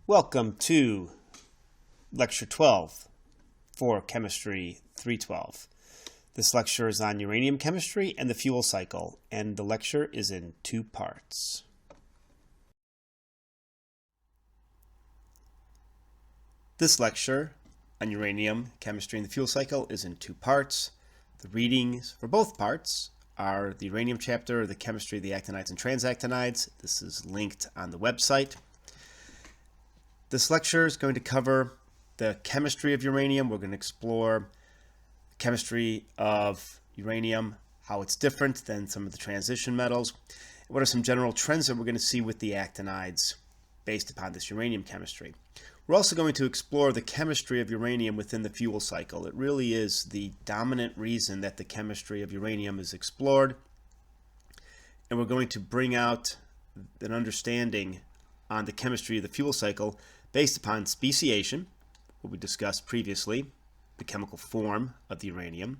Welcome to Lecture 12 for Chemistry 312. This lecture is on uranium chemistry and the fuel cycle, and the lecture is in two parts. This lecture on uranium chemistry and the fuel cycle is in two parts. The readings for both parts are the uranium chapter, the chemistry of the actinides and transactinides. This is linked on the website. This lecture is going to cover the chemistry of uranium. We're going to explore the chemistry of uranium, how it's different than some of the transition metals. What are some general trends that we're going to see with the actinides based upon this uranium chemistry? We're also going to explore the chemistry of uranium within the fuel cycle. It really is the dominant reason that the chemistry of uranium is explored. And we're going to bring out an understanding on the chemistry of the fuel cycle based upon speciation, what we discussed previously, the chemical form of the uranium,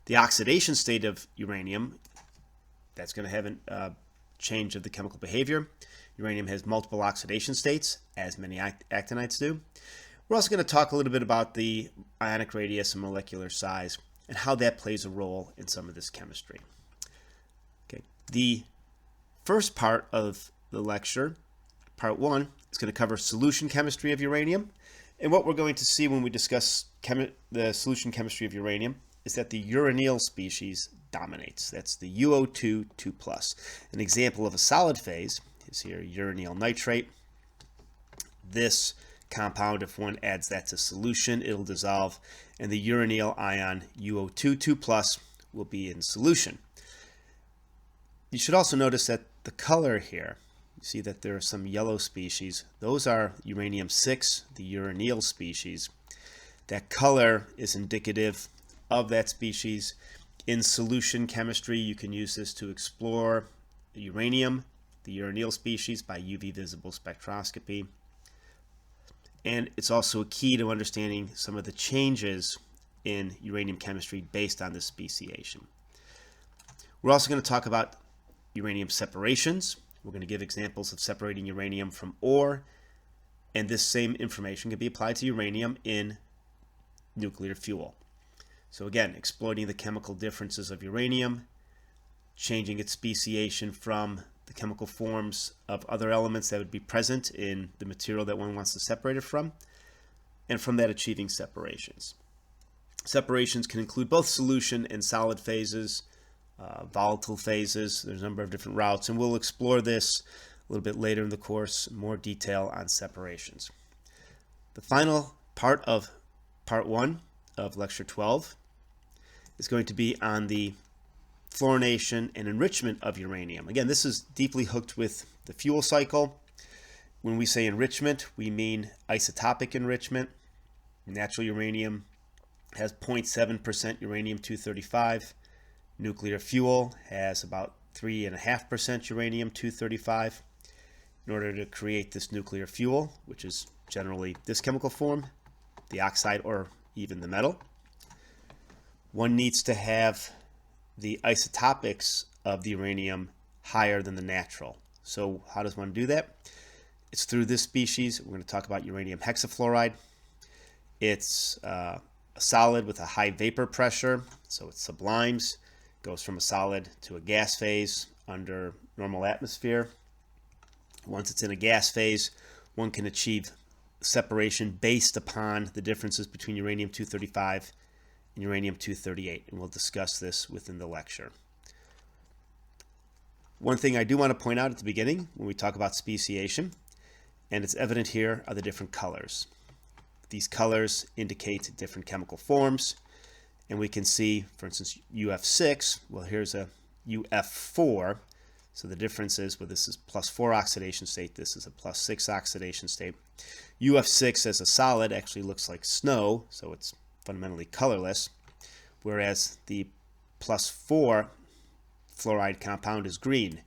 the oxidation state of uranium, that's going to have a change of the chemical behavior. Uranium has multiple oxidation states, as many actinides do. We're also going to talk a little bit about the ionic radius and molecular size and how that plays a role in some of this chemistry. Okay. The first part of the lecture, part one, is going to cover solution chemistry of uranium. And what we're going to see when we discuss the solution chemistry of uranium is that the uranyl species dominates. That's the UO2 2+. An example of a solid phase is here uranyl nitrate. This compound, if one adds that to solution, it'll dissolve, and the uranyl ion UO2 2+ will be in solution. You should also notice that the color here, you see that there are some yellow species. Those are uranium-6, the uranyl species. That color is indicative of that species. In solution chemistry, you can use this to explore uranium, the uranyl species, by UV visible spectroscopy. And it's also a key to understanding some of the changes in uranium chemistry based on this speciation. We're also going to talk about uranium separations. We're going to give examples of separating uranium from ore, and this same information can be applied to uranium in nuclear fuel. So again, exploiting the chemical differences of uranium, changing its speciation from the chemical forms of other elements that would be present in the material that one wants to separate it from, and from that achieving separations. Separations can include both solution and solid phases, volatile phases. There's a number of different routes, and we'll explore this a little bit later in the course, more detail on separations. The final part of part one of lecture 12 is going to be on the fluorination and enrichment of uranium. Again, this is deeply hooked with the fuel cycle. When we say enrichment, we mean isotopic enrichment. Natural uranium has 0.7% uranium-235. Nuclear fuel has about 3.5% uranium-235. In order to create this nuclear fuel, which is generally this chemical form, the oxide or even the metal, one needs to have the isotopics of the uranium higher than the natural. So how does one do that? It's through this species. We're going to talk about uranium hexafluoride. It's a solid with a high vapor pressure, so it sublimes, goes from a solid to a gas phase under normal atmosphere. Once it's in a gas phase, one can achieve separation based upon the differences between uranium-235 and uranium-238, and we'll discuss this within the lecture. One thing I do want to point out at the beginning when we talk about speciation, and it's evident here, are the different colors. These colors indicate different chemical forms, and we can see, for instance, UF6, well, here's a UF4, so the difference is, well, this is +4 oxidation state, this is a +6 oxidation state. UF6 as a solid actually looks like snow, so it's fundamentally colorless, whereas the +4 fluoride compound is green.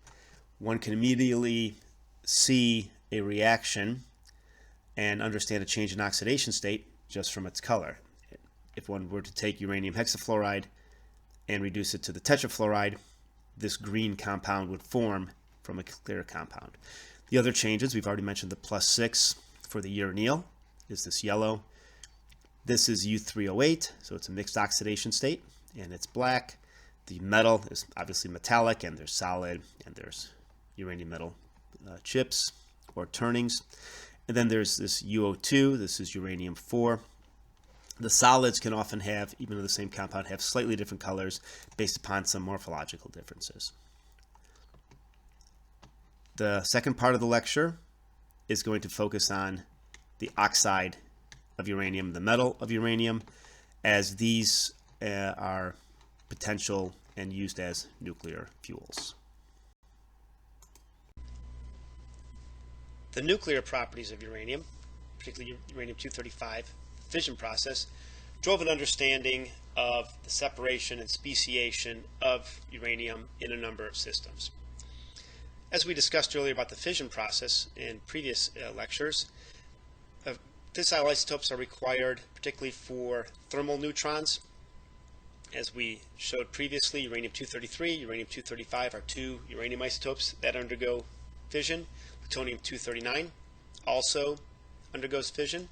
One can immediately see a reaction and understand a change in oxidation state just from its color. If one were to take uranium hexafluoride and reduce it to the tetrafluoride, this green compound would form from a clear compound. The other changes, we've already mentioned the +6 for the uranyl is this yellow. This is U308, so it's a mixed oxidation state, and it's black. The metal is obviously metallic, and there's solid, and there's uranium metal chips or turnings. And then there's this UO2, this is uranium 4. The solids can often have, even though the same compound, have slightly different colors based upon some morphological differences. The second part of the lecture is going to focus on the oxide of uranium, the metal of uranium, as these are potential and used as nuclear fuels. The nuclear properties of uranium, particularly uranium-235, the fission process, drove an understanding of the separation and speciation of uranium in a number of systems. As we discussed earlier about the fission process in previous lectures, fissile isotopes are required particularly for thermal neutrons. As we showed previously, uranium-233, uranium-235 are two uranium isotopes that undergo fission. Plutonium-239 also undergoes fission.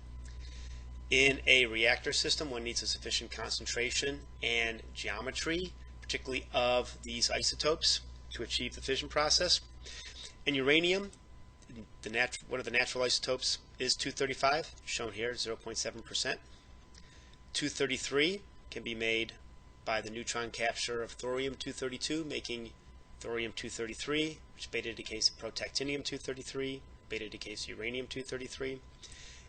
In a reactor system, one needs a sufficient concentration and geometry, particularly of these isotopes, to achieve the fission process. In uranium, one of the natural isotopes is 235, shown here, 0.7%. 233 can be made by the neutron capture of thorium-232, making thorium-233, which beta decays protactinium-233, beta decays uranium-233.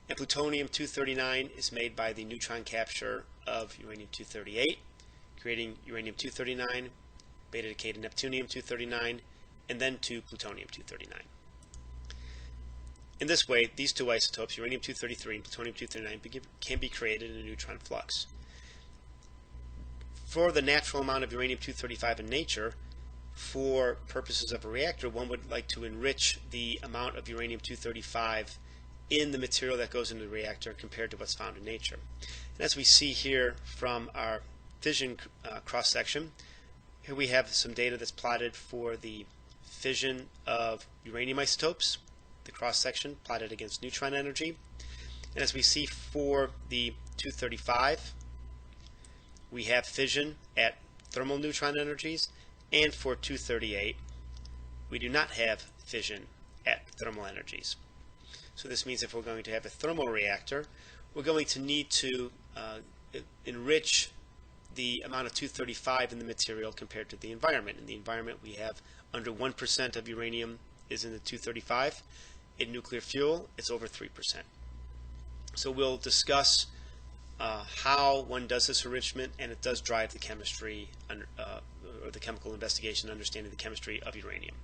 And plutonium-239 is made by the neutron capture of uranium-238, creating uranium-239, beta decay to neptunium-239, and then to plutonium-239. In this way, these two isotopes, uranium-233 and plutonium-239, can be created in a neutron flux. For the natural amount of uranium-235 in nature, for purposes of a reactor, one would like to enrich the amount of uranium-235 in the material that goes into the reactor compared to what's found in nature. And as we see here from our fission cross-section, here we have some data that's plotted for the fission of uranium isotopes, the cross-section plotted against neutron energy. And as we see for the 235, we have fission at thermal neutron energies, and for 238, we do not have fission at thermal energies. So this means if we're going to have a thermal reactor, we're going to need to enrich the amount of 235 in the material compared to the environment. In the environment, we have under 1% of uranium is in the 235. In nuclear fuel, it's over 3%. So we'll discuss how one does this enrichment, and it does drive the chemistry or the chemical investigation, understanding the chemistry of uranium.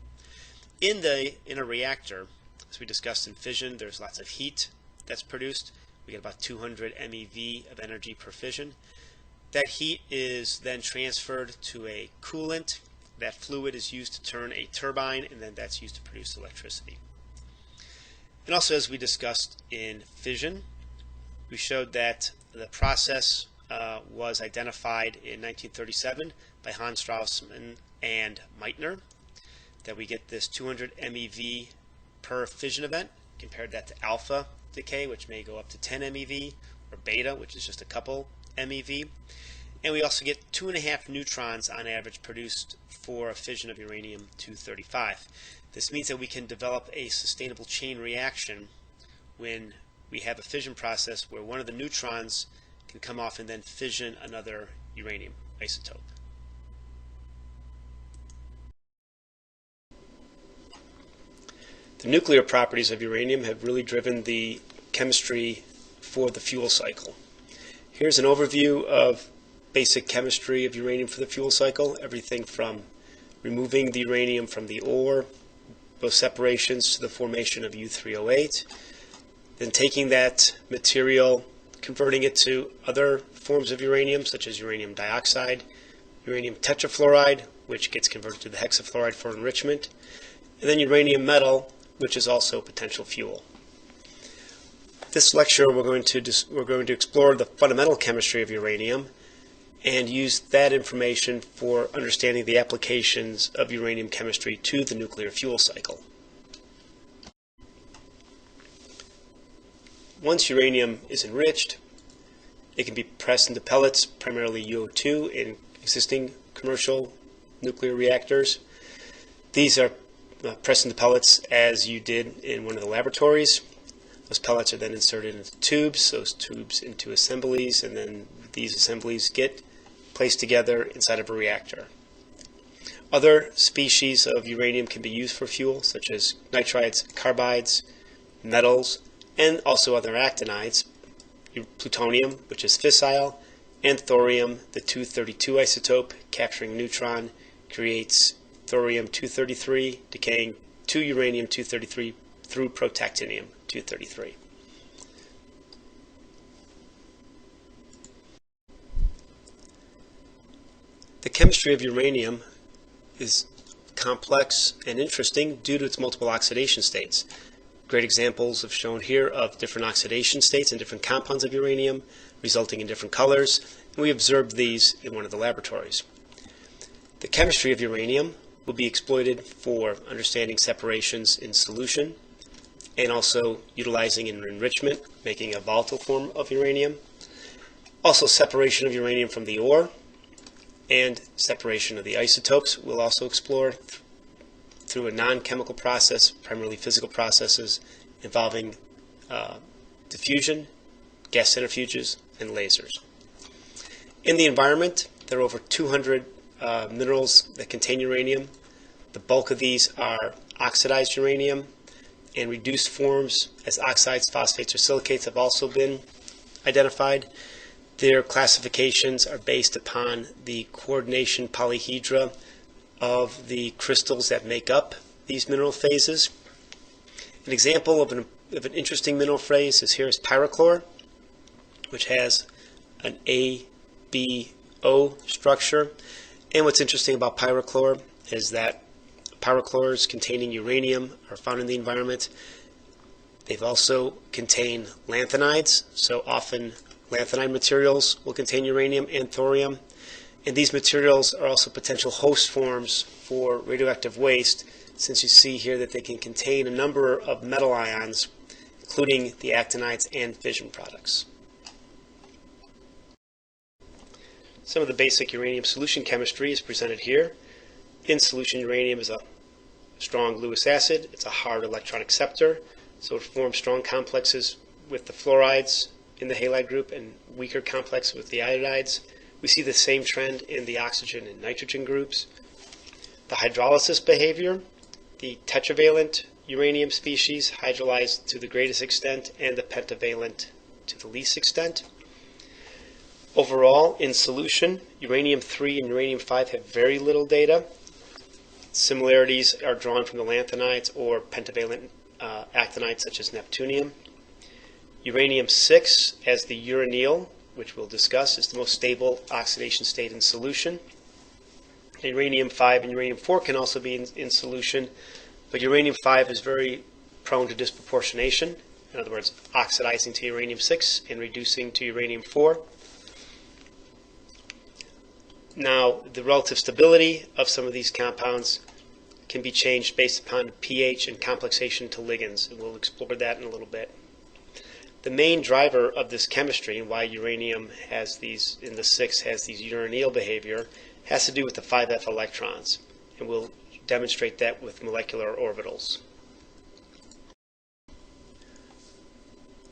In a reactor, as we discussed in fission, there's lots of heat that's produced. We get about 200 MeV of energy per fission. That heat is then transferred to a coolant. That fluid is used to turn a turbine, and then that's used to produce electricity. And also, as we discussed in fission, we showed that the process was identified in 1937 by Hans Strassmann and Meitner, that we get this 200 MeV per fission event. Compared that to alpha decay, which may go up to 10 MeV, or beta, which is just a couple MeV. And we also get 2.5 neutrons on average produced for a fission of uranium-235. This means that we can develop a sustainable chain reaction when we have a fission process where one of the neutrons can come off and then fission another uranium isotope. The nuclear properties of uranium have really driven the chemistry for the fuel cycle. Here's an overview of basic chemistry of uranium for the fuel cycle, everything from removing the uranium from the ore, both separations to the formation of U308, then taking that material, converting it to other forms of uranium, such as uranium dioxide, uranium tetrafluoride, which gets converted to the hexafluoride for enrichment, and then uranium metal, which is also potential fuel. This lecture we're going to explore the fundamental chemistry of uranium and use that information for understanding the applications of uranium chemistry to the nuclear fuel cycle. once uranium is enriched, it can be pressed into pellets, primarily UO2, in existing commercial nuclear reactors. These are pressed into pellets as you did in one of the laboratories. Those pellets are then inserted into tubes, those tubes into assemblies, and then these assemblies get placed together inside of a reactor. Other species of uranium can be used for fuel, such as nitrides, carbides, metals, and also other actinides. Plutonium, which is fissile, and thorium, the 232 isotope, capturing a neutron, creates thorium-233, decaying to uranium-233 through protactinium-233. The chemistry of uranium is complex and interesting due to its multiple oxidation states. Great examples have shown here of different oxidation states and different compounds of uranium resulting in different colors, and we observed these in one of the laboratories. The chemistry of uranium will be exploited for understanding separations in solution and also utilizing in enrichment, making a volatile form of uranium. Also separation of uranium from the ore and separation of the isotopes we'll also explore through a non-chemical process, primarily physical processes involving diffusion, gas centrifuges, and lasers. In the environment, there are over 200 minerals that contain uranium. The bulk of these are oxidized uranium, and reduced forms as oxides, phosphates, or silicates have also been identified. Their classifications are based upon the coordination polyhedra of the crystals that make up these mineral phases. An example of an interesting mineral phase is here is pyrochlor, which has an ABO structure. And what's interesting about pyrochlor is that pyrochlors containing uranium are found in the environment. They've also contain lanthanides, so often lanthanide materials will contain uranium and thorium. And these materials are also potential host forms for radioactive waste, since you see here that they can contain a number of metal ions, including the actinides and fission products. Some of the basic uranium solution chemistry is presented here. In solution, uranium is a strong Lewis acid. It's a hard electron acceptor, so it forms strong complexes with the fluorides in the halide group and weaker complexes with the iodides. We see the same trend in the oxygen and nitrogen groups. The hydrolysis behavior, the tetravalent uranium species hydrolyzed to the greatest extent and the pentavalent to the least extent. Overall, in solution, uranium-3 and uranium-5 have very little data. Similarities are drawn from the lanthanides or pentavalent actinides such as neptunium. Uranium-6 as the uranyl, which we'll discuss, is the most stable oxidation state in solution. Uranium-5 and uranium-4 can also be in solution, but uranium-5 is very prone to disproportionation, in other words, oxidizing to uranium-6 and reducing to uranium-4. Now, the relative stability of some of these compounds can be changed based upon pH and complexation to ligands, and we'll explore that in a little bit. The main driver of this chemistry and why uranium has these, in the 6 has these uranyl behavior, has to do with the 5f electrons, and we'll demonstrate that with molecular orbitals.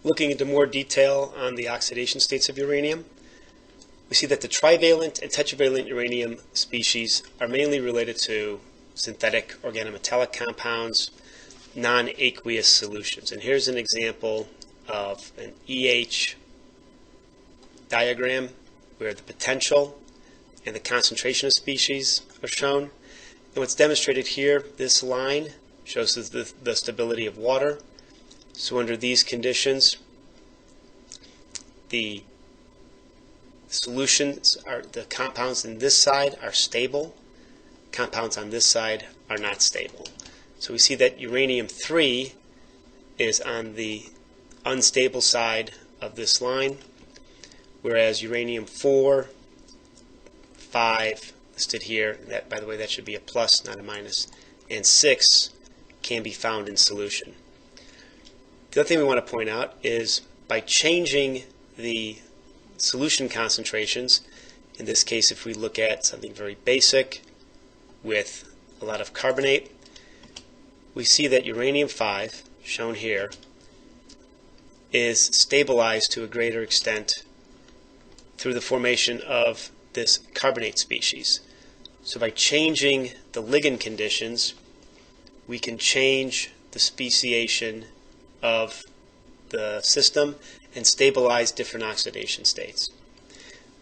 Looking into more detail on the oxidation states of uranium, we see that the trivalent and tetravalent uranium species are mainly related to synthetic organometallic compounds, non-aqueous solutions. And here's an example of an EH diagram where the potential and the concentration of species are shown. And what's demonstrated here, this line shows the stability of water. So under these conditions, the solutions are, the compounds on this side are stable, compounds on this side are not stable. So we see that uranium-3 is on the unstable side of this line, whereas uranium-4, 5 listed here, that, by the way, that should be a plus, not a minus, and 6 can be found in solution. The other thing we want to point out is by changing the solution concentrations, in this case if we look at something very basic with a lot of carbonate, we see that uranium-5, shown here, is stabilized to a greater extent through the formation of this carbonate species. So by changing the ligand conditions, we can change the speciation of the system and stabilize different oxidation states.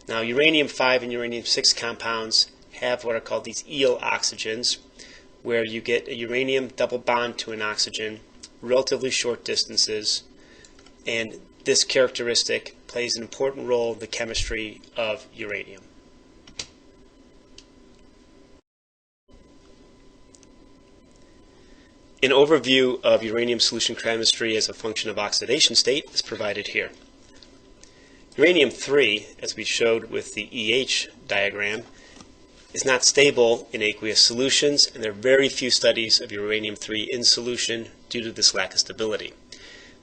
Now, uranium-5 and uranium-6 compounds have what are called these eel oxygens, where you get a uranium double bond to an oxygen, relatively short distances, and this characteristic plays an important role in the chemistry of uranium. An overview of uranium solution chemistry as a function of oxidation state is provided here. Uranium-3, as we showed with the EH diagram, is not stable in aqueous solutions, and there are very few studies of uranium-3 in solution due to this lack of stability.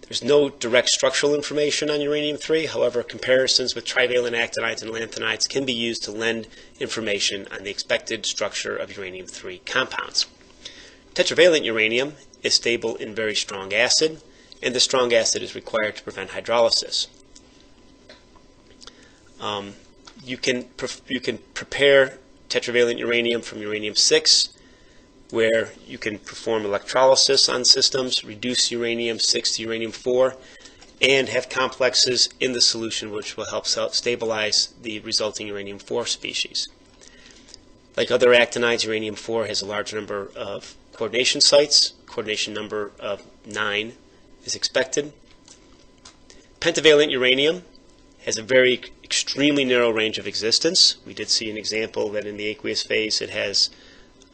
There's no direct structural information on uranium-3, however, comparisons with trivalent actinides and lanthanides can be used to lend information on the expected structure of uranium-3 compounds. Tetravalent uranium is stable in very strong acid, and the strong acid is required to prevent hydrolysis. You can prepare tetravalent uranium from uranium-6, where you can perform electrolysis on systems, reduce uranium-6 to uranium-4, and have complexes in the solution which will help stabilize the resulting uranium-4 species. Like other actinides, uranium-4 has a large number of coordination sites. Coordination number of 9 is expected. Pentavalent uranium has a very extremely narrow range of existence. We did see an example that in the aqueous phase it has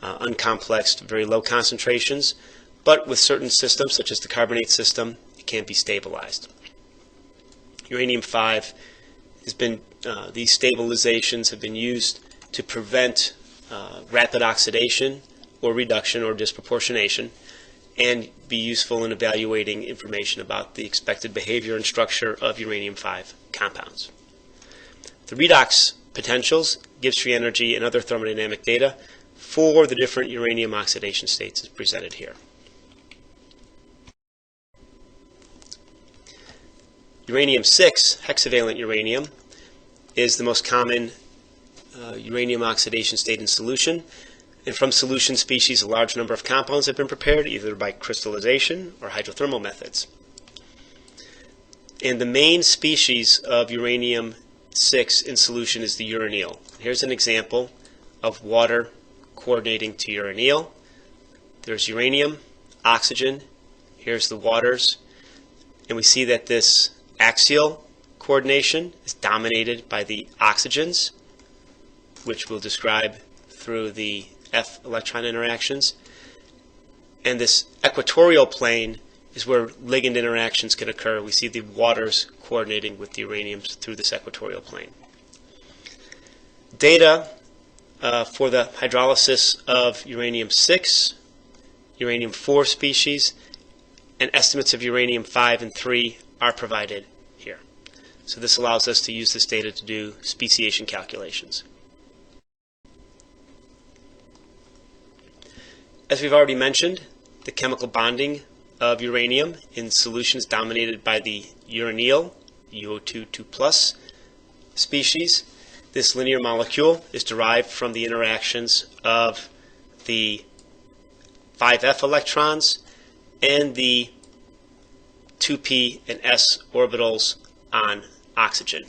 uncomplexed, very low concentrations, but with certain systems, such as the carbonate system, it can be stabilized. Uranium-5 has been, these stabilizations have been used to prevent rapid oxidation or reduction or disproportionation, and be useful in evaluating information about the expected behavior and structure of uranium-5 compounds. The redox potentials gives free energy and other thermodynamic data for the different uranium oxidation states is presented here. Uranium-6, hexavalent uranium, is the most common uranium oxidation state in solution. And from solution species, a large number of compounds have been prepared, either by crystallization or hydrothermal methods. And the main species of uranium-6 in solution is the uranyl. Here's an example of water coordinating to uranyl. There's uranium, oxygen, here's the waters, and we see that this axial coordination is dominated by the oxygens, which we'll describe through the F electron interactions. And this equatorial plane is where ligand interactions can occur. We see the waters coordinating with the uraniums through this equatorial plane. Data for the hydrolysis of uranium-6, uranium-4 species, and estimates of uranium-5 and 3 are provided here. So this allows us to use this data to do speciation calculations. As we've already mentioned, the chemical bonding of uranium in solution is dominated by the uranyl, UO2 species. This linear molecule is derived from the interactions of the 5F electrons and the 2p and s orbitals on oxygen.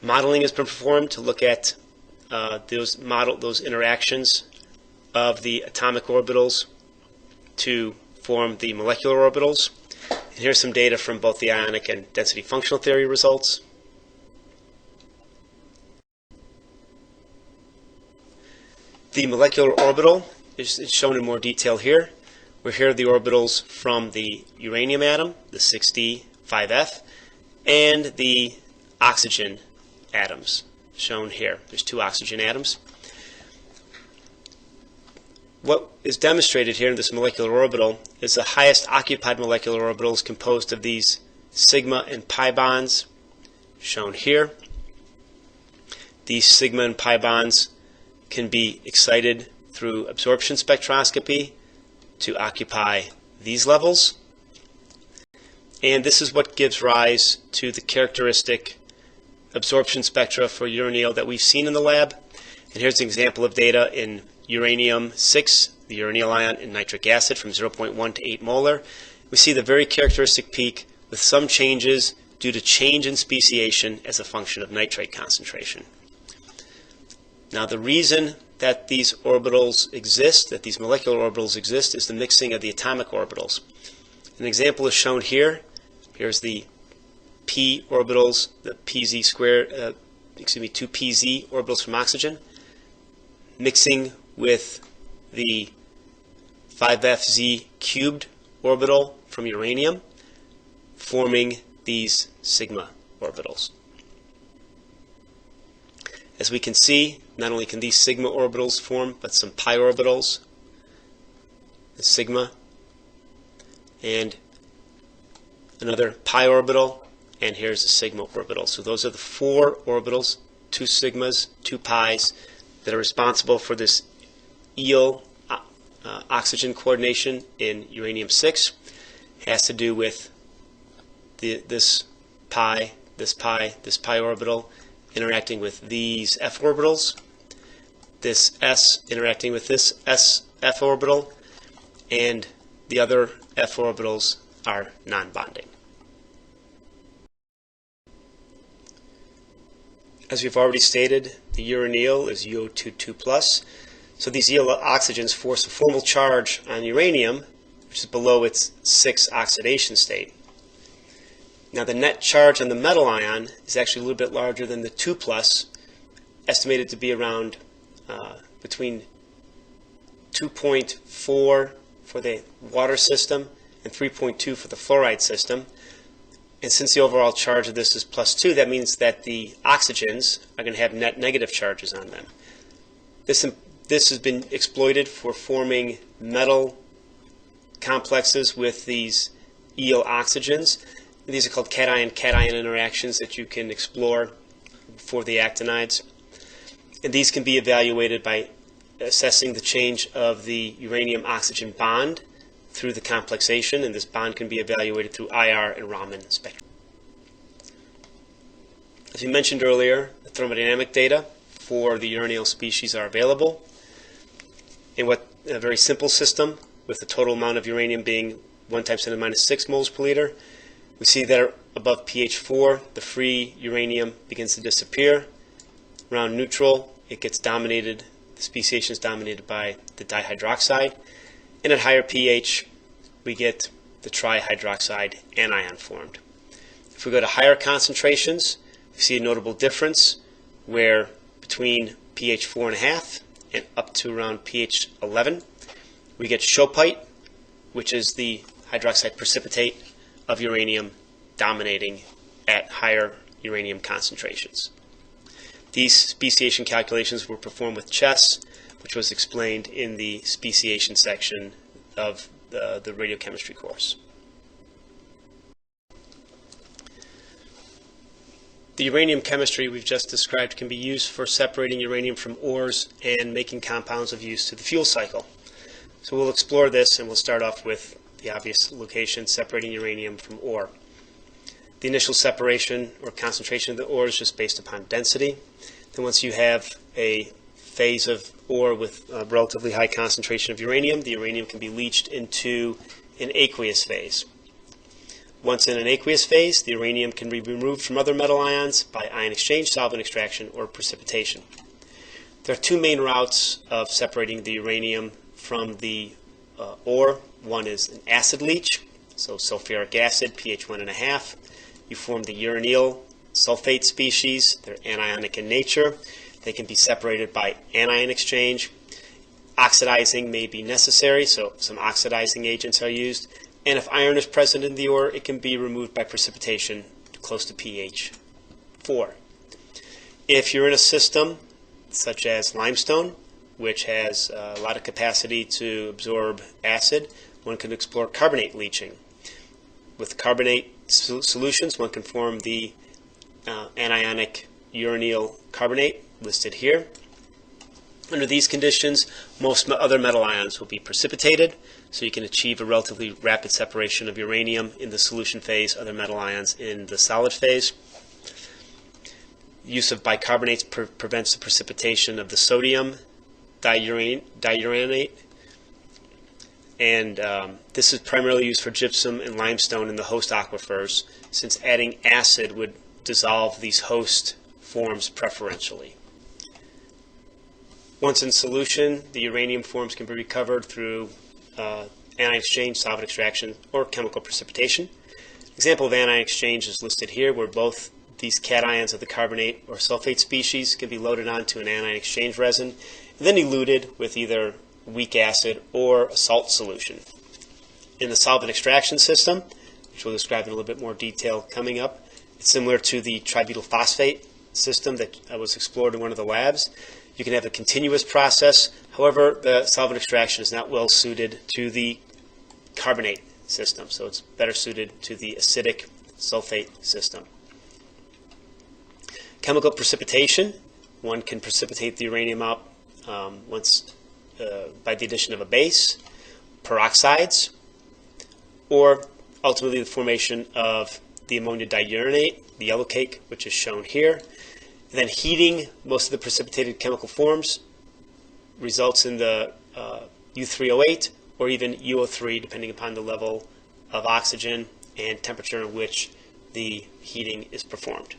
Modeling has been performed to look at those interactions of the atomic orbitals to form the molecular orbitals. And here's some data from both the ionic and density functional theory results. The molecular orbital is shown in more detail here, where here are the orbitals from the uranium atom, the 6d 5f, and the oxygen atoms shown here. There's 2 oxygen atoms. What is demonstrated here in this molecular orbital is the highest occupied molecular orbital is composed of these sigma and pi bonds shown here. These sigma and pi bonds can be excited through absorption spectroscopy to occupy these levels. And this is what gives rise to the characteristic absorption spectra for uranyl that we've seen in the lab. And here's an example of data in uranium-6, the uranyl ion in nitric acid from 0.1 to 8 molar. We see the very characteristic peak with some changes due to change in speciation as a function of nitrate concentration. Now the reason that these orbitals exist, that these molecular orbitals exist, is the mixing of the atomic orbitals. An example is shown here. Here's the p orbitals, the pz squared, 2pz orbitals from oxygen, mixing with the 5fz cubed orbital from uranium, forming these sigma orbitals. As we can see, not only can these sigma orbitals form, but some pi orbitals, the sigma, and another pi orbital, and here's a sigma orbital. So those are the 4 orbitals, 2 sigmas, 2 pi's, that are responsible for this eel oxygen coordination in uranium-6. Has to do with this pi, this pi orbital interacting with these f orbitals, this s interacting with this s f orbital, and the other f orbitals are non-bonding. As we've already stated, the uranyl is UO2+. So these eel oxygens force a formal charge on uranium, which is below its 6 oxidation state. Now the net charge on the metal ion is actually a little bit larger than the 2+, estimated to be around between 2.4 for the water system and 3.2 for the fluoride system. And since the overall charge of this is +2, that means that the oxygens are going to have net negative charges on them. This has been exploited for forming metal complexes with these eel oxygens. These are called cation-cation interactions that you can explore for the actinides. And these can be evaluated by assessing the change of the uranium-oxygen bond through the complexation, and this bond can be evaluated through IR and Raman spectrum. As we mentioned earlier, the thermodynamic data for the uranyl species are available. In a very simple system, with the total amount of uranium being 1 × 10⁻⁶ moles per liter, we see that above pH 4, the free uranium begins to disappear. Around neutral, it gets dominated, the speciation is dominated by the dihydroxide. And at higher pH, we get the trihydroxide anion formed. If we go to higher concentrations, we see a notable difference where between pH 4.5 and up to around pH 11, we get schopite, which is the hydroxide precipitate of uranium dominating at higher uranium concentrations. These speciation calculations were performed with CHES, which was explained in the speciation section of the radiochemistry course. The uranium chemistry we've just described can be used for separating uranium from ores and making compounds of use to the fuel cycle. So we'll explore this, and we'll start off with the obvious location, separating uranium from ore. The initial separation or concentration of the ore is just based upon density. Then once you have a phase of ore with a relatively high concentration of uranium, the uranium can be leached into an aqueous phase. Once in an aqueous phase, the uranium can be removed from other metal ions by ion exchange, solvent extraction, or precipitation. There are 2 main routes of separating the uranium from the ore. One is an acid leach, so sulfuric acid, pH 1.5. You form the uranyl sulfate species. They're anionic in nature. They can be separated by anion exchange. Oxidizing may be necessary, so some oxidizing agents are used. And if iron is present in the ore, it can be removed by precipitation close to pH 4. If you're in a system such as limestone, which has a lot of capacity to absorb acid, one can explore carbonate leaching. With carbonate solutions. One can form the anionic uranyl carbonate listed here. Under these conditions, most other metal ions will be precipitated, so you can achieve a relatively rapid separation of uranium in the solution phase, other metal ions in the solid phase. Use of bicarbonates prevents the precipitation of the sodium diuranate, and this is primarily used for gypsum and limestone in the host aquifers, since adding acid would dissolve these host forms preferentially. Once in solution, the uranium forms can be recovered through anion exchange, solvent extraction, or chemical precipitation. Example of anion exchange is listed here, where both these cations of the carbonate or sulfate species can be loaded onto an anion exchange resin and then eluted with either weak acid or a salt solution. In the solvent extraction system, which we'll describe in a little bit more detail coming up, it's similar to the tributyl phosphate system that was explored in one of the labs. You can have a continuous process. However, the solvent extraction is not well suited to the carbonate system, so it's better suited to the acidic sulfate system. Chemical precipitation. One can precipitate the uranium out by the addition of a base, peroxides, or ultimately the formation of the ammonia diuranate, the yellow cake, which is shown here. And then heating most of the precipitated chemical forms results in the U3O8 or even UO3, depending upon the level of oxygen and temperature in which the heating is performed.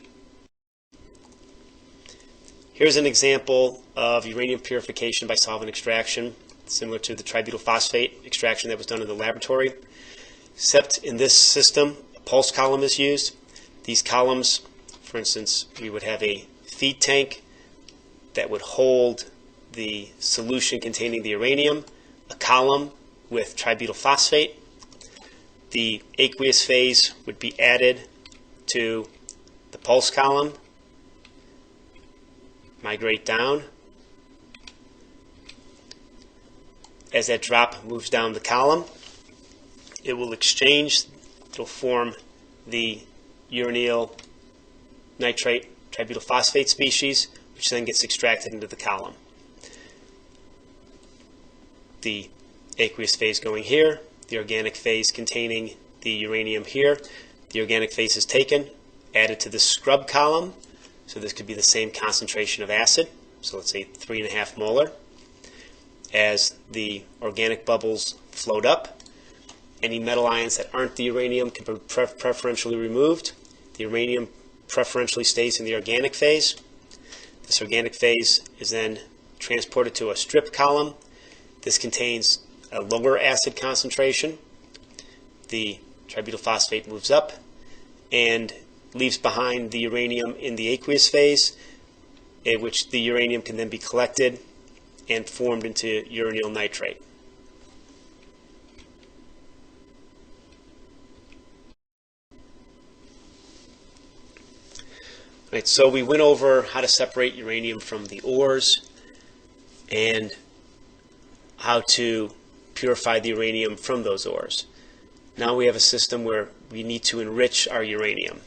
Here's an example of uranium purification by solvent extraction, similar to the tributyl phosphate extraction that was done in the laboratory, except in this system, a pulse column is used. These columns, for instance, we would have a feed tank that would hold the solution containing the uranium, a column with tributyl phosphate. The aqueous phase would be added to the pulse column, migrate down. As that drop moves down the column, it will exchange, it will form the uranyl nitrate tributyl phosphate species, which then gets extracted into the column. The aqueous phase going here, the organic phase containing the uranium here. The organic phase is taken, added to the scrub column, so this could be the same concentration of acid, so let's say 3.5 molar. As the organic bubbles float up, any metal ions that aren't the uranium can be preferentially removed. The uranium preferentially stays in the organic phase. This organic phase is then transported to a strip column. This contains a lower acid concentration. The tributyl phosphate moves up and leaves behind the uranium in the aqueous phase, in which the uranium can then be collected and formed into uranyl nitrate. Right, so we went over how to separate uranium from the ores and how to purify the uranium from those ores. Now we have a system where we need to enrich our uranium.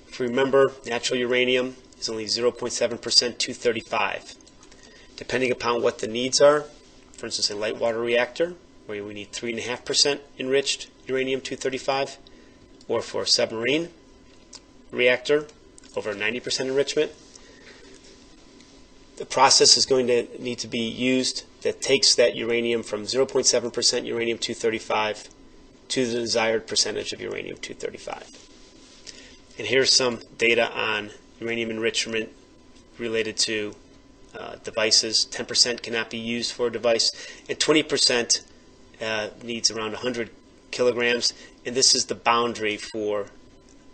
If you remember, natural uranium is only 0.7% 235. Depending upon what the needs are, for instance, a light water reactor, where we need 3.5% enriched uranium 235, or for a submarine reactor, over 90% enrichment. The process is going to need to be used that takes that uranium from 0.7% uranium 235 to the desired percentage of uranium 235. And here's some data on uranium enrichment related to devices. 10% cannot be used for a device, and 20% needs around 100 kilograms, and this is the boundary for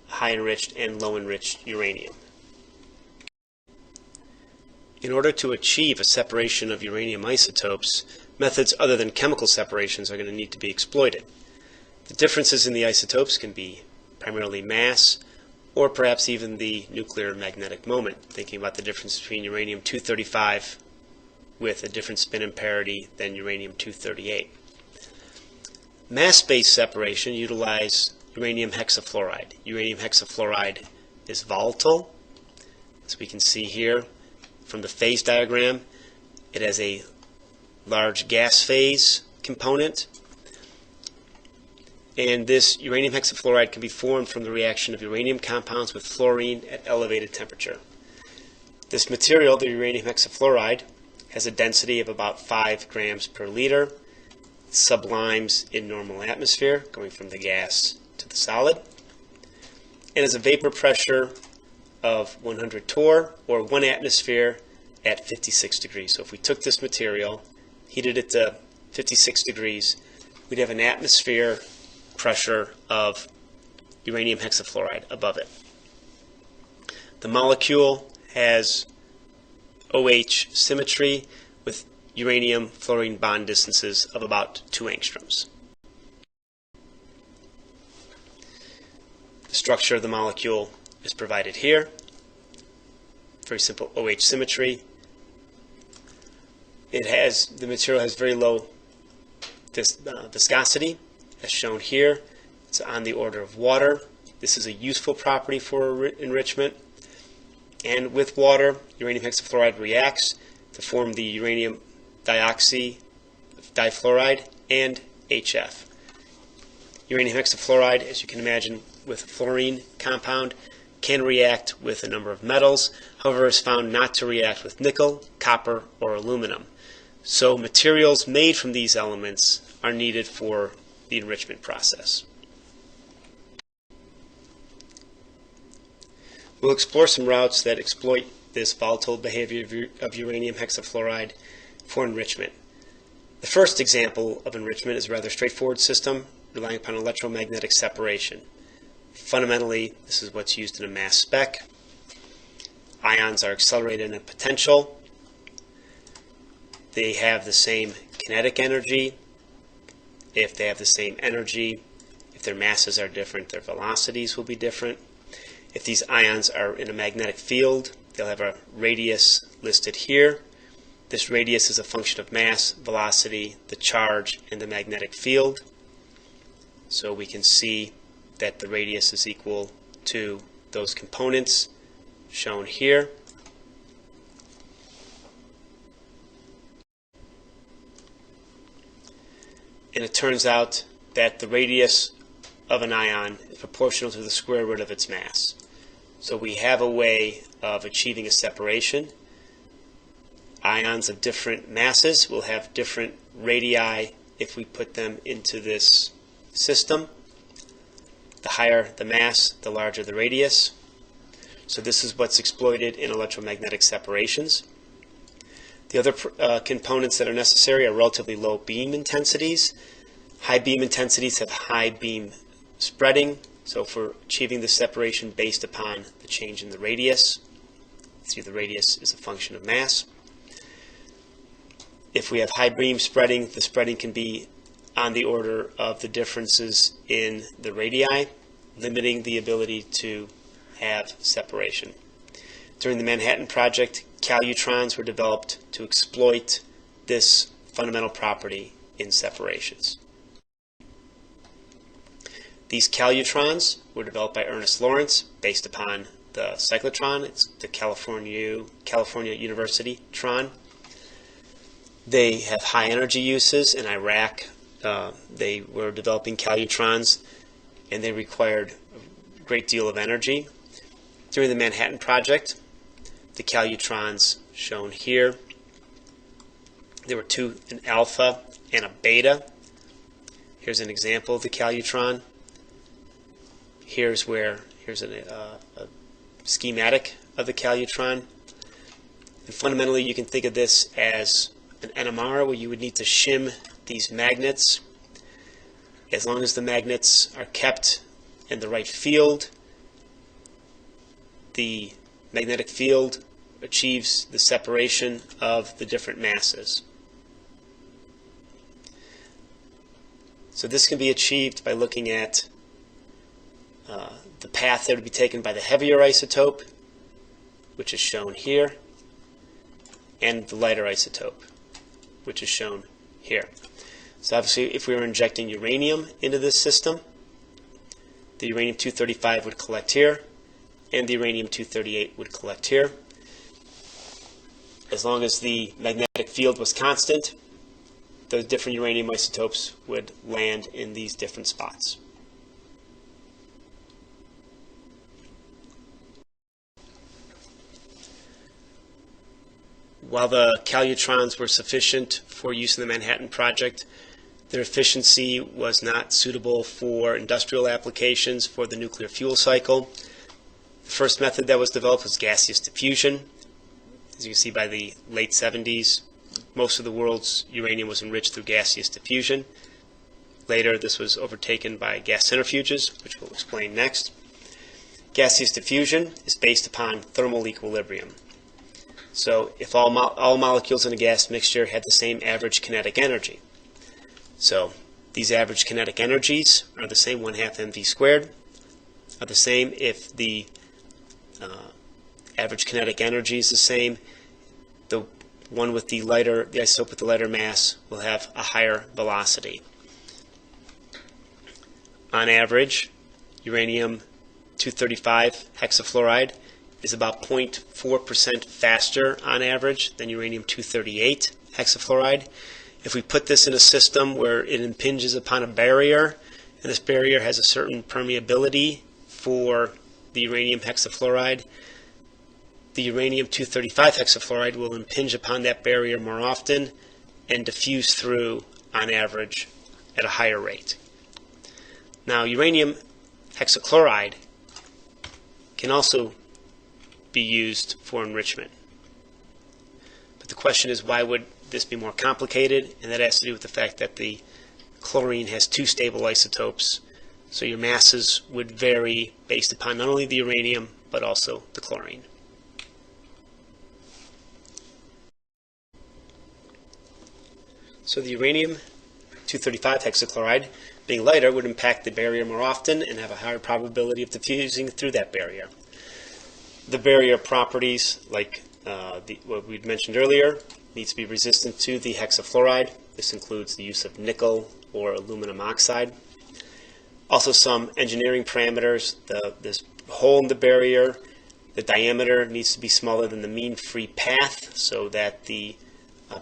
high enriched and low enriched uranium. In order to achieve a separation of uranium isotopes, methods other than chemical separations are going to need to be exploited. The differences in the isotopes can be primarily mass, or perhaps even the nuclear magnetic moment, thinking about the difference between uranium 235 with a different spin and parity than uranium 238. Mass-based separation utilize uranium hexafluoride. Uranium hexafluoride is volatile, as we can see here from the phase diagram. It has a large gas phase component, and this uranium hexafluoride can be formed from the reaction of uranium compounds with fluorine at elevated temperature. This material, the uranium hexafluoride, has a density of about 5 grams per liter, sublimes in normal atmosphere, going from the gas to the solid, and has a vapor pressure of 100 torr, or 1 atmosphere at 56 degrees. So if we took this material, heated it to 56 degrees, we'd have an atmosphere pressure of uranium hexafluoride above it. The molecule has OH symmetry with uranium-fluorine bond distances of about 2 angstroms. The structure of the molecule is provided here. Very simple OH symmetry. The material has very low viscosity, as shown here. It's on the order of water. This is a useful property for enrichment. And with water, uranium hexafluoride reacts to form the uranium difluoride and HF. Uranium hexafluoride, as you can imagine, with a fluorine compound, can react with a number of metals, however is found not to react with nickel, copper, or aluminum. So materials made from these elements are needed for the enrichment process. We'll explore some routes that exploit this volatile behavior of uranium hexafluoride for enrichment. The first example of enrichment is a rather straightforward system relying upon electromagnetic separation. Fundamentally, this is what's used in a mass spec. Ions are accelerated in a potential. They have the same kinetic energy. If they have the same energy, if their masses are different, their velocities will be different. If these ions are in a magnetic field, they'll have a radius listed here. This radius is a function of mass, velocity, the charge, and the magnetic field. So we can see that the radius is equal to those components shown here. And it turns out that the radius of an ion is proportional to the square root of its mass. So we have a way of achieving a separation. Ions of different masses will have different radii if we put them into this system. The higher the mass, the larger the radius. So this is what's exploited in electromagnetic separations. The other components that are necessary are relatively low beam intensities. High beam intensities have high beam spreading. So if we're achieving the separation based upon the change in the radius, see the radius is a function of mass. If we have high beam spreading, the spreading can be on the order of the differences in the radii, limiting the ability to have separation. During the Manhattan Project, calutrons were developed to exploit this fundamental property in separations. These calutrons were developed by Ernest Lawrence based upon the cyclotron. It's the California University tron. They have high energy uses. In Iraq, they were developing calutrons, and they required a great deal of energy. During the Manhattan Project, the calutrons shown here, there were two, an alpha and a beta. Here's an example of the calutron. Here's a schematic of the calutron. And fundamentally, you can think of this as an NMR where you would need to shim these magnets. As long as the magnets are kept in the right field, the magnetic field achieves the separation of the different masses. So this can be achieved by looking at the path that would be taken by the heavier isotope, which is shown here, and the lighter isotope, which is shown here. So obviously, if we were injecting uranium into this system, the uranium-235 would collect here, and the uranium-238 would collect here. As long as the magnetic field was constant, the different uranium isotopes would land in these different spots. While the Calutrons were sufficient for use in the Manhattan Project, their efficiency was not suitable for industrial applications for the nuclear fuel cycle. The first method that was developed was gaseous diffusion. As you can see, by the late 70s, most of the world's uranium was enriched through gaseous diffusion. Later, this was overtaken by gas centrifuges, which we'll explain next. Gaseous diffusion is based upon thermal equilibrium. So if all molecules in a gas mixture had the same average kinetic energy. So these average kinetic energies are the same, 1/2 mv squared, are the same if the average kinetic energy is the same. The one with the isotope with the lighter mass will have a higher velocity. On average, uranium-235 hexafluoride is about 0.4% faster on average than uranium-238 hexafluoride. If we put this in a system where it impinges upon a barrier, and this barrier has a certain permeability for the uranium hexafluoride, the uranium-235 hexafluoride will impinge upon that barrier more often and diffuse through, on average, at a higher rate. Now, uranium hexachloride can also be used for enrichment. But the question is, why would this be more complicated? And that has to do with the fact that the chlorine has 2 stable isotopes, so your masses would vary based upon not only the uranium but also the chlorine. So the uranium-235 hexachloride, being lighter, would impact the barrier more often and have a higher probability of diffusing through that barrier. The barrier properties, like what we'd mentioned earlier, needs to be resistant to the hexafluoride. This includes the use of nickel or aluminum oxide. Also some engineering parameters. This hole in the barrier, the diameter needs to be smaller than the mean free path so that the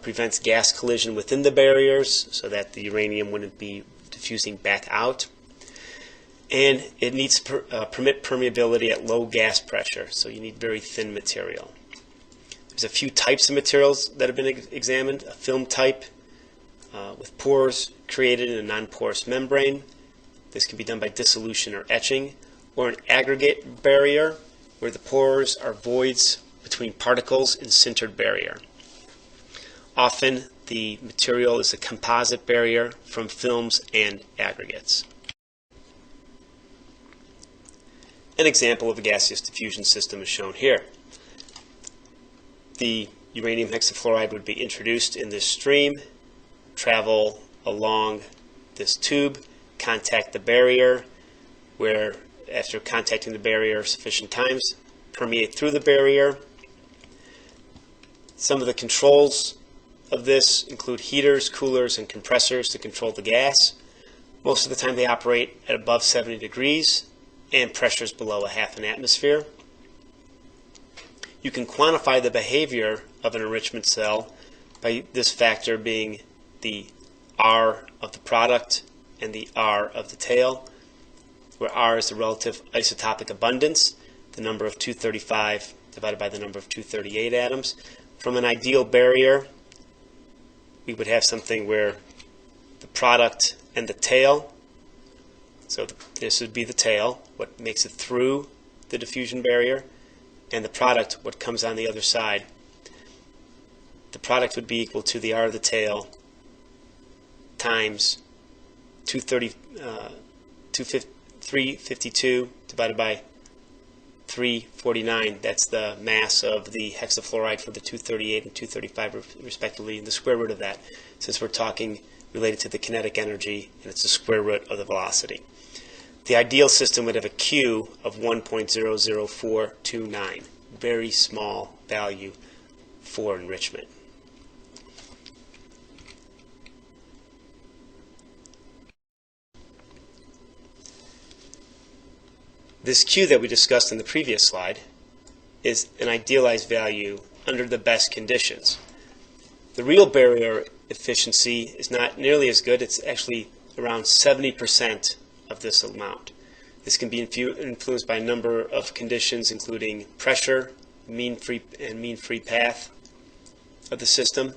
prevents gas collision within the barriers so that the uranium wouldn't be diffusing back out. And it needs to permit permeability at low gas pressure, so you need very thin material. There's a few types of materials that have been examined. A film type with pores created in a non-porous membrane. This can be done by dissolution or etching, or an aggregate barrier where the pores are voids between particles in sintered barrier. Often the material is a composite barrier from films and aggregates. An example of a gaseous diffusion system is shown here. The uranium hexafluoride would be introduced in this stream, travel along this tube, contact the barrier, where after contacting the barrier sufficient times, permeate through the barrier. Some of the controls of this include heaters, coolers, and compressors to control the gas. Most of the time they operate at above 70 degrees and pressures below 1/2 atmosphere. You can quantify the behavior of an enrichment cell by this factor being the R of the product and the R of the tail, where R is the relative isotopic abundance, the number of 235 divided by the number of 238 atoms. From an ideal barrier, we would have something where the product and the tail, so this would be the tail, what makes it through the diffusion barrier, and the product, what comes on the other side. The product would be equal to the R of the tail times 352 divided by 349. That's the mass of the hexafluoride for the 238 and 235 respectively, and the square root of that, since we're talking related to the kinetic energy, and it's the square root of the velocity. The ideal system would have a Q of 1.00429, very small value for enrichment. This Q that we discussed in the previous slide is an idealized value under the best conditions. The real barrier efficiency is not nearly as good. It's actually around 70% of this amount. This can be influenced by a number of conditions, including pressure, mean free path of the system.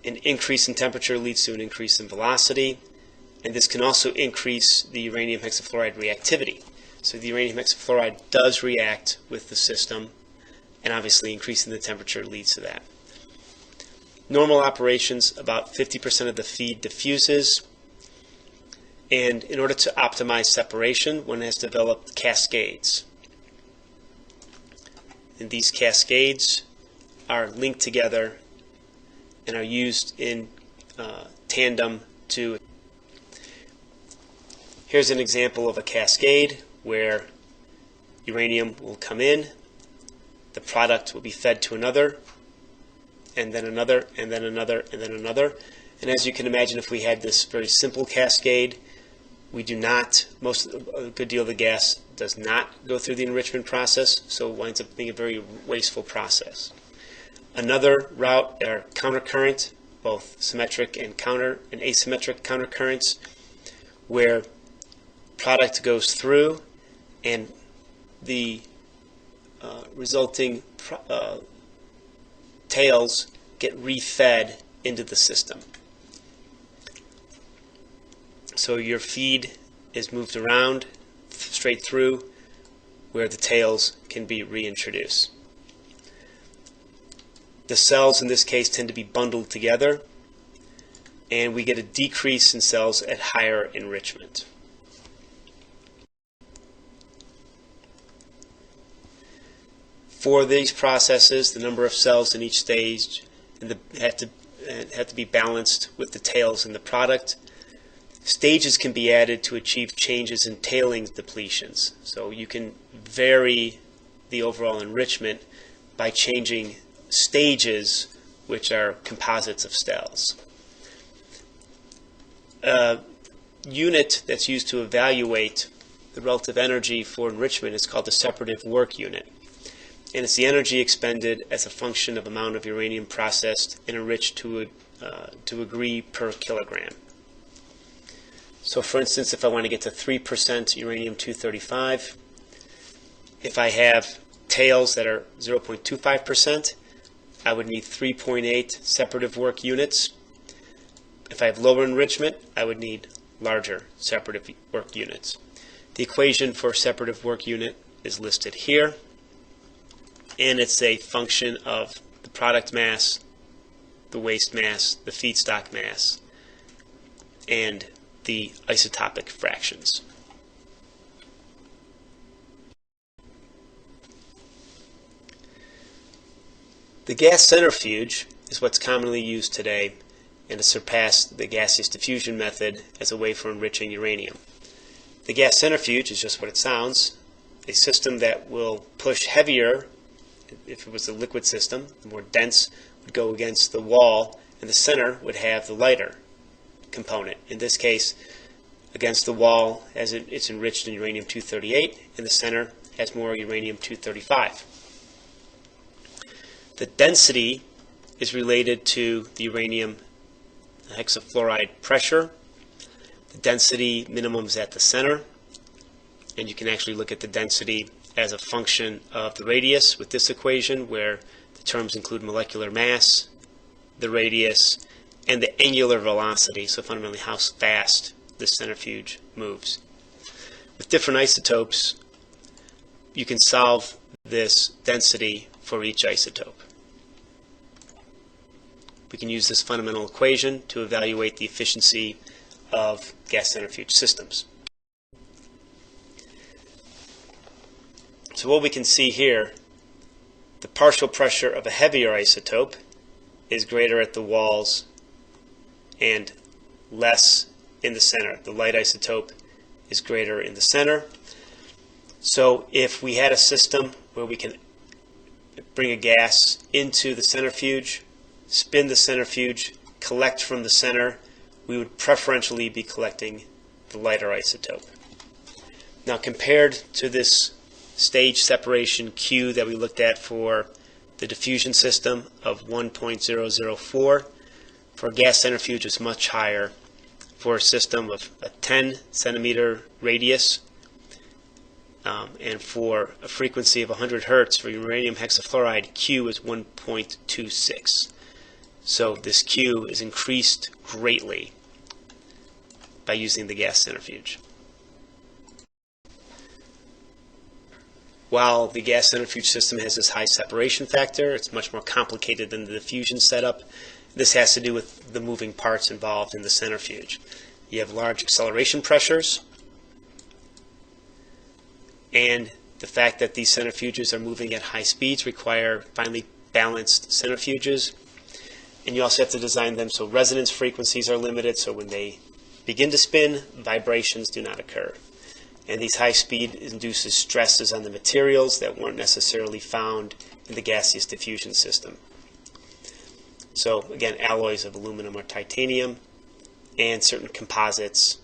An increase in temperature leads to an increase in velocity, and this can also increase the uranium hexafluoride reactivity. So the uranium hexafluoride does react with the system, and obviously increasing the temperature leads to that. Normal operations, about 50% of the feed diffuses, and in order to optimize separation, one has developed cascades. And these cascades are linked together and are used in tandem to. Here's an example of a cascade where uranium will come in, the product will be fed to another, and then another, and then another, and then another. And as you can imagine, if we had this very simple cascade, we do not, a good deal of the gas does not go through the enrichment process, so it winds up being a very wasteful process. Another route are countercurrent, both symmetric and asymmetric countercurrents, where product goes through and the resulting tails get refed into the system. So your feed is moved around straight through where the tails can be reintroduced. The cells in this case tend to be bundled together, and we get a decrease in cells at higher enrichment. For these processes, the number of cells in each stage have to be balanced with the tails in the product. Stages can be added to achieve changes in tailings depletions. So you can vary the overall enrichment by changing stages, which are composites of cells. A unit that's used to evaluate the relative energy for enrichment is called the separative work unit. And it's the energy expended as a function of amount of uranium processed and enriched to a degree per kilogram. So for instance, if I want to get to 3% uranium-235, if I have tails that are 0.25%, I would need 3.8 separative work units. If I have lower enrichment, I would need larger separative work units. The equation for separative work unit is listed here, and it's a function of the product mass, the waste mass, the feedstock mass, and the isotopic fractions. The gas centrifuge is what's commonly used today and has surpassed the gaseous diffusion method as a way for enriching uranium. The gas centrifuge is just what it sounds, a system that will push heavier. If it was a liquid system, the more dense would go against the wall, and the center would have the lighter component. In this case, against the wall, as it's enriched in uranium-238, and the center has more uranium-235. The density is related to the uranium hexafluoride pressure. The density minimum is at the center, and you can actually look at the density as a function of the radius with this equation, where the terms include molecular mass, the radius, and the angular velocity, so fundamentally how fast this centrifuge moves. With different isotopes, you can solve this density for each isotope. We can use this fundamental equation to evaluate the efficiency of gas centrifuge systems. So what we can see here, the partial pressure of a heavier isotope is greater at the walls and less in the center. The light isotope is greater in the center. So if we had a system where we can bring a gas into the centrifuge, spin the centrifuge, collect from the center, we would preferentially be collecting the lighter isotope. Now compared to this stage separation Q that we looked at for the diffusion system of 1.004, for a gas centrifuge it's much higher. For a system of a 10 centimeter radius and for a frequency of 100 hertz for uranium hexafluoride, Q is 1.26. So this Q is increased greatly by using the gas centrifuge. While the gas centrifuge system has this high separation factor, it's much more complicated than the diffusion setup. This has to do with the moving parts involved in the centrifuge. You have large acceleration pressures, and the fact that these centrifuges are moving at high speeds require finely balanced centrifuges. And you also have to design them so resonance frequencies are limited, so when they begin to spin, vibrations do not occur. And these high speed induces stresses on the materials that weren't necessarily found in the gaseous diffusion system. So again, alloys of aluminum or titanium and certain composites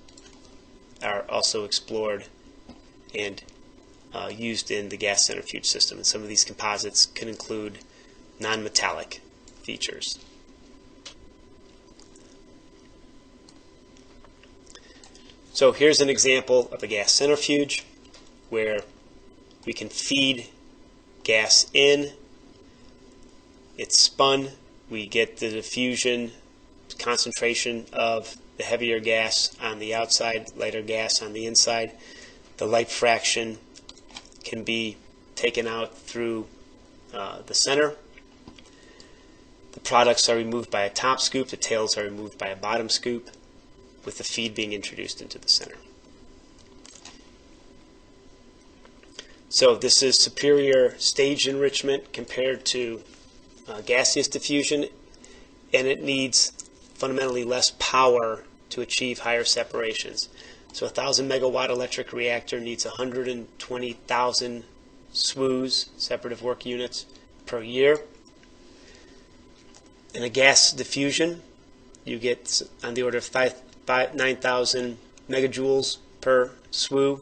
are also explored and used in the gas centrifuge system. And some of these composites can include non-metallic features. So here's an example of a gas centrifuge where we can feed gas in, it's spun, we get the diffusion concentration of the heavier gas on the outside, lighter gas on the inside. The light fraction can be taken out through the center. The products are removed by a top scoop, the tails are removed by a bottom scoop, with the feed being introduced into the center. So this is superior stage enrichment compared to gaseous diffusion, and it needs fundamentally less power to achieve higher separations. So a 1,000 megawatt electric reactor needs 120,000 SWUs, separative work units, per year. In a gas diffusion, you get on the order of 9,000 megajoules per SWU,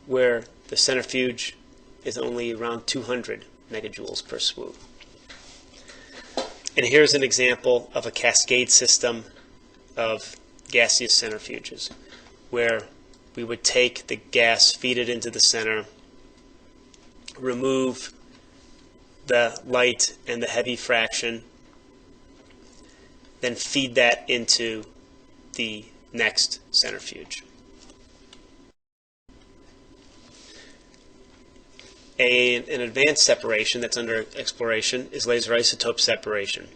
where the centrifuge is only around 200 megajoules per SWU. And here's an example of a cascade system of gaseous centrifuges, where we would take the gas, feed it into the center, remove the light and the heavy fraction, then feed that into the next centrifuge. An advanced separation that's under exploration is laser isotope separation.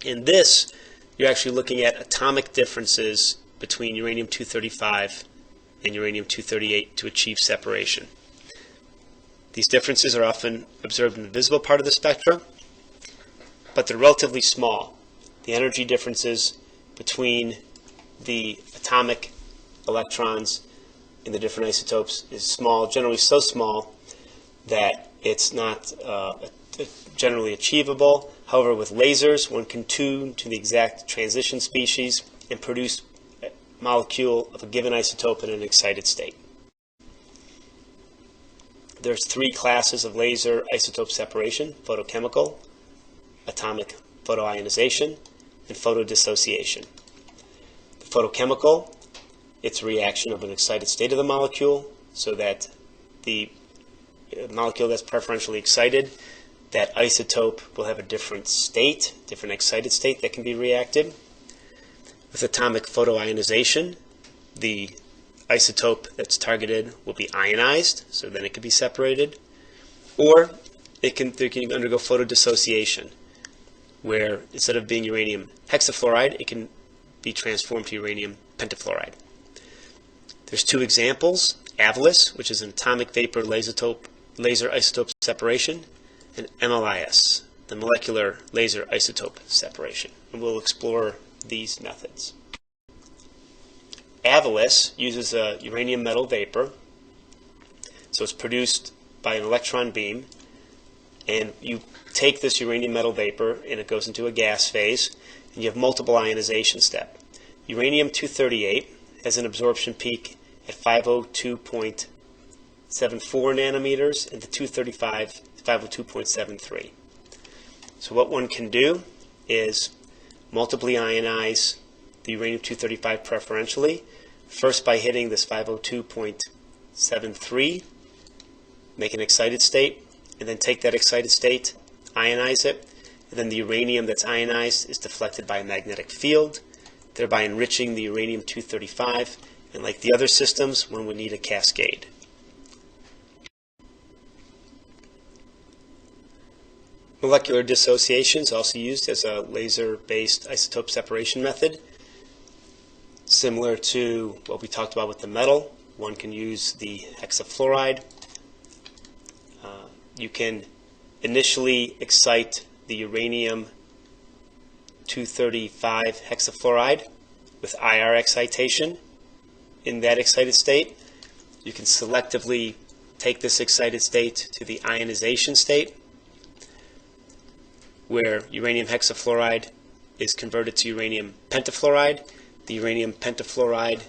In this, you're actually looking at atomic differences between uranium-235 and uranium-238 to achieve separation. These differences are often observed in the visible part of the spectrum, but they're relatively small. The energy differences between the atomic electrons in the different isotopes is small, generally so small that it's not generally achievable. However, with lasers, one can tune to the exact transition species and produce a molecule of a given isotope in an excited state. There's three classes of laser isotope separation: photochemical, atomic photoionization, and photodissociation. The photochemical, it's a reaction of an excited state of the molecule, so that the molecule that's preferentially excited, that isotope will have a different state, different excited state that can be reacted. With atomic photoionization, the isotope that's targeted will be ionized, so then it can be separated. Or they can undergo photodissociation, where instead of being uranium hexafluoride, it can be transformed to uranium pentafluoride. There's two examples: AVLIS, which is an atomic vapor laser isotope separation, and MLIS, the molecular laser isotope separation. And we'll explore these methods. AVLIS uses a uranium metal vapor, so it's produced by an electron beam, and you take this uranium metal vapor and it goes into a gas phase, and you have multiple ionization steps. Uranium-238 has an absorption peak at 502.74 nanometers and the 235 502.73. So what one can do is multiply ionize the uranium-235 preferentially, first by hitting this 502.73, make an excited state, and then take that excited state, ionize it, and then the uranium that's ionized is deflected by a magnetic field, thereby enriching the uranium-235, and like the other systems, one would need a cascade. Molecular dissociation is also used as a laser-based isotope separation method. Similar to what we talked about with the metal, one can use the hexafluoride. You can initially excite the uranium-235 hexafluoride with IR excitation. In that excited state, you can selectively take this excited state to the ionization state, where uranium hexafluoride is converted to uranium pentafluoride. The uranium pentafluoride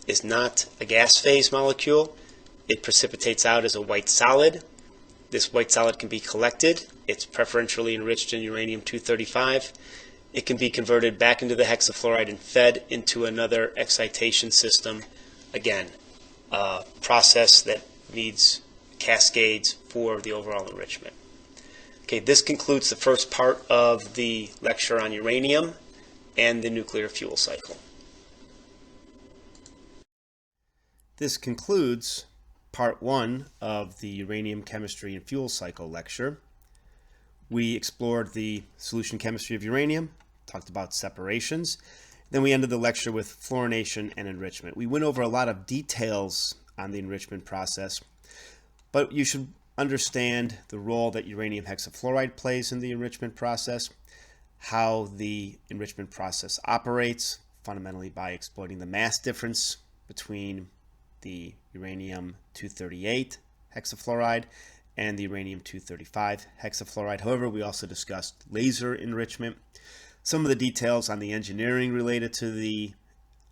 is not a gas phase molecule. It precipitates out as a white solid. This white solid can be collected. It's preferentially enriched in uranium-235. It can be converted back into the hexafluoride and fed into another excitation system. Again, a process that needs cascades for the overall enrichment. Okay, this concludes the first part of the lecture on uranium and the nuclear fuel cycle. This concludes part 1 of the uranium chemistry and fuel cycle lecture. We explored the solution chemistry of uranium, talked about separations, then we ended the lecture with fluorination and enrichment. We went over a lot of details on the enrichment process, but you should understand the role that uranium hexafluoride plays in the enrichment process, how the enrichment process operates, fundamentally by exploiting the mass difference between the uranium-238 hexafluoride and the uranium-235 hexafluoride. However, we also discussed laser enrichment, some of the details on the engineering related to the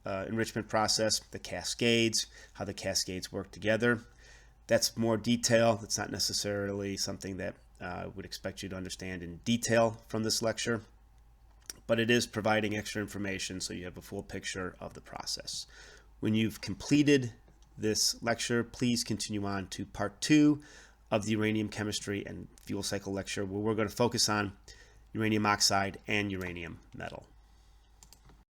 enrichment process, the cascades, how the cascades work together. That's more detail. That's not necessarily something that I would expect you to understand in detail from this lecture, but it is providing extra information so you have a full picture of the process. When you've completed this lecture, please continue on to part 2 of the uranium chemistry and fuel cycle lecture, where we're going to focus on uranium oxide and uranium metal.